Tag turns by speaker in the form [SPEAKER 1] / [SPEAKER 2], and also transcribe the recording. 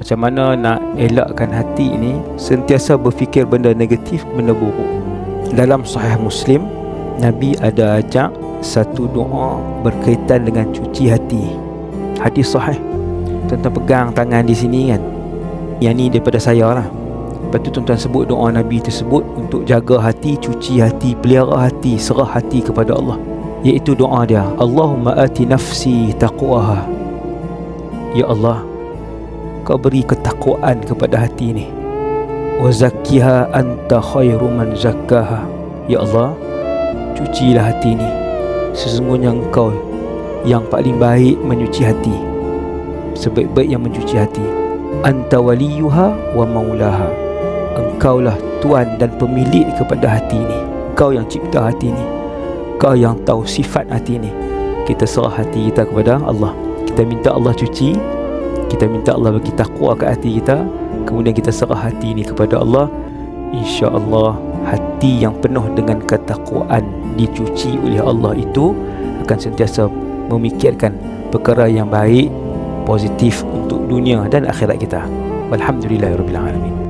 [SPEAKER 1] Macam mana nak elakkan hati ini sentiasa berfikir benda negatif, benda buruk. Dalam Sahih Muslim, Nabi ada ajak satu doa berkaitan dengan cuci hati. Hadis sahih. Tuan-tuan pegang tangan di sini kan, yang ni daripada saya lah. Lepas tu tuan-tuan sebut doa Nabi tersebut untuk jaga hati, cuci hati, pelihara hati, serah hati kepada Allah. Iaitu doa dia, Allahumma ati nafsi taqwaha. Ya Allah, Kau beri ketakwaan kepada hati ni. Wa zakkiha anta khairu man zakkaha. Ya Allah, cucilah hati ni. Sesungguhnya Engkau yang paling baik menyuci hati, sebaik-baik yang mencuci hati. Anta waliyuha wa maulaha. Engkaulah tuan dan pemilik kepada hati ni. Kau yang cipta hati ni, Kau yang tahu sifat hati ni. Kita serah hati kita kepada Allah. Kita minta Allah cuci, kita minta Allah bagi takwa ke hati kita, kemudian kita serah hati ni kepada Allah. InsyaAllah hati yang penuh dengan ketakwaan dicuci oleh Allah itu akan sentiasa memikirkan perkara yang baik, positif untuk dunia dan akhirat kita. Walhamdulillahirabbil alamin.